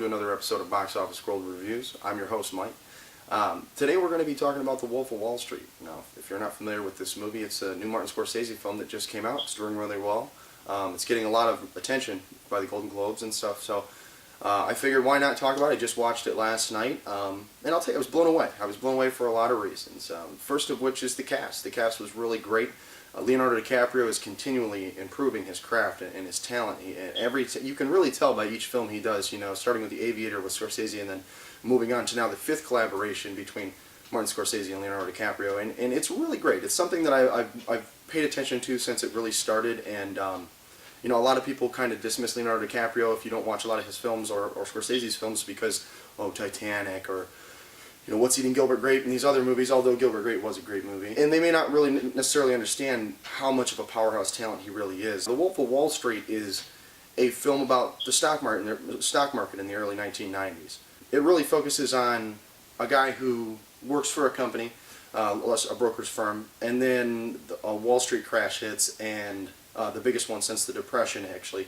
to another episode of Box Office Gold Reviews. I'm your host, Mike. Today we're going to be talking about The Wolf of Wall Street. Now, if you're not familiar with this movie, it's a new Martin Scorsese film that just came out. It's doing really well. It's getting a lot of attention by the Golden Globes and stuff, so I figured why not talk about it. I just watched it last night, and I'll tell you, I was blown away. I was blown away for a lot of reasons. First of which is the cast. The cast was really great. Leonardo DiCaprio is continually improving his craft and his talent. You can really tell by each film he does, starting with The Aviator with Scorsese and then moving on to now the fifth collaboration between Martin Scorsese and Leonardo DiCaprio. And it's really great. It's something that I've paid attention to since it really started. And, a lot of people kind of dismiss Leonardo DiCaprio if you don't watch a lot of his films or Scorsese's films because, Titanic or What's Eating Gilbert Grape and these other movies, although Gilbert Grape was a great movie. And they may not really necessarily understand how much of a powerhouse talent he really is. The Wolf of Wall Street is a film about the stock market in the early 1990s. It really focuses on a guy who works for a company, a broker's firm, and then a Wall Street crash hits, and the biggest one since the Depression, actually.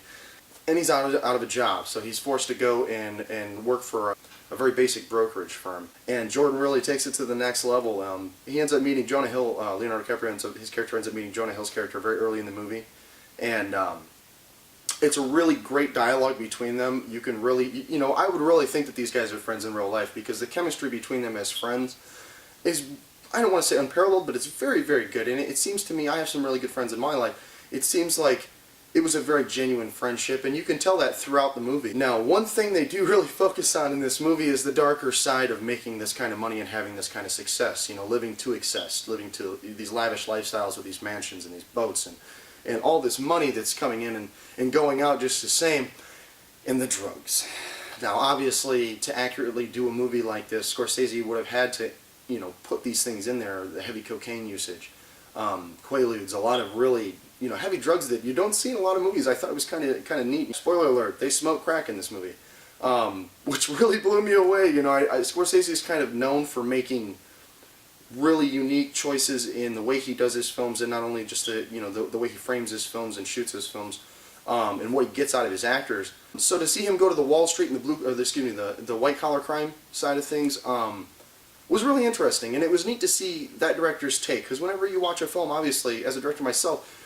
And he's out of a job, so he's forced to go and work for a very basic brokerage firm. And Jordan really takes it to the next level. He ends up meeting Jonah Hill, Leonardo DiCaprio, his character ends up meeting Jonah Hill's character very early in the movie. And it's a really great dialogue between them. You can really, I would really think that these guys are friends in real life because the chemistry between them as friends is, I don't want to say unparalleled, but it's very, very good. And it seems to me, I have some really good friends in my life. It seems like it was a very genuine friendship, and you can tell that throughout the movie. Now, one thing they do really focus on in this movie is the darker side of making this kind of money and having this kind of success. Living to excess, living to these lavish lifestyles with these mansions and these boats and all this money that's coming in and going out just the same, and the drugs. Now, obviously, to accurately do a movie like this, Scorsese would have had to, put these things in there, the heavy cocaine usage, Quaaludes, a lot of really heavy drugs that you don't see in a lot of movies. I thought it was kind of neat. Spoiler alert, they smoke crack in this movie, which really blew me away. Scorsese is kind of known for making really unique choices in the way he does his films, and not only just the way he frames his films and shoots his films, and what he gets out of his actors. So to see him go to the Wall Street and the white collar crime side of things, was really interesting, and it was neat to see that director's take, because whenever you watch a film, obviously, as a director myself,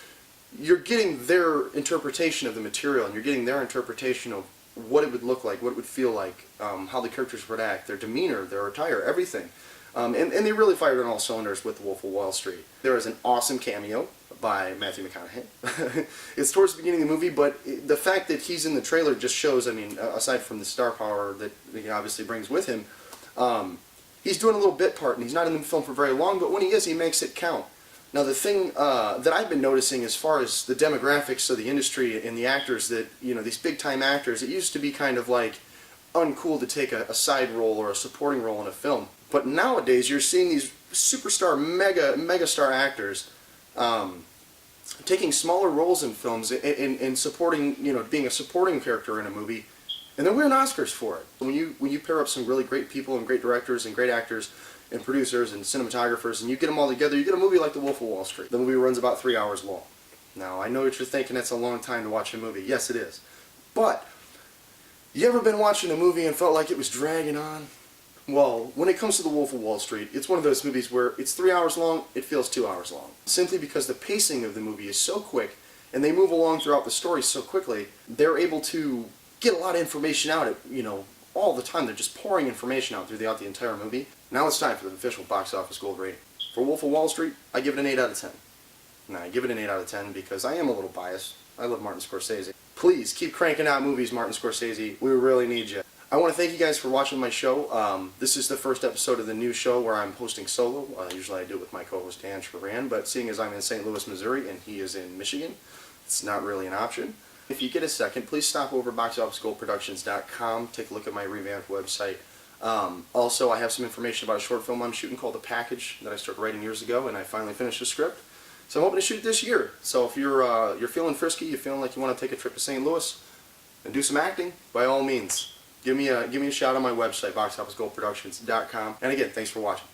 you're getting their interpretation of the material, and you're getting their interpretation of what it would look like, what it would feel like, how the characters would act, their demeanor, their attire, everything. And they really fired on all cylinders with The Wolf of Wall Street. There is an awesome cameo by Matthew McConaughey. It's towards the beginning of the movie, but the fact that he's in the trailer just shows, aside from the star power that he obviously brings with him, he's doing a little bit part, and he's not in the film for very long, but when he is, he makes it count. Now, the thing that I've been noticing as far as the demographics of the industry and the actors that, these big-time actors, it used to be kind of like uncool to take a side role or a supporting role in a film. But nowadays, you're seeing these superstar, megastar actors taking smaller roles in films and supporting, being a supporting character in a movie, and they're winning Oscars for it. When you pair up some really great people and great directors and great actors and producers and cinematographers, and you get them all together, you get a movie like The Wolf of Wall Street. The movie runs about 3 hours long. Now, I know what you're thinking, it's a long time to watch a movie. Yes, it is. But, you ever been watching a movie and felt like it was dragging on? Well, when it comes to The Wolf of Wall Street, it's one of those movies where it's 3 hours long, it feels 2 hours long. Simply because the pacing of the movie is so quick, and they move along throughout the story so quickly, they're able to get a lot of information out all the time. They're just pouring information out throughout the entire movie. Now it's time for the official Box Office Gold rating. For Wolf of Wall Street, I give it an 8 out of 10. Now, I give it an 8 out of 10 because I am a little biased. I love Martin Scorsese. Please, keep cranking out movies, Martin Scorsese. We really need you. I want to thank you guys for watching my show. This is the first episode of the new show where I'm hosting solo. Usually I do it with my co-host Dan Schravan, but seeing as I'm in St. Louis, Missouri, and he is in Michigan, it's not really an option. If you get a second, please stop over BoxOfficeGoldProductions.com. Take a look at my revamped website. Also, I have some information about a short film I'm shooting called The Package that I started writing years ago, and I finally finished the script. So I'm hoping to shoot it this year. So if you're feeling frisky, you're feeling like you want to take a trip to St. Louis and do some acting, by all means, give me a shout on my website, BoxOfficeGoldProductions.com. And again, thanks for watching.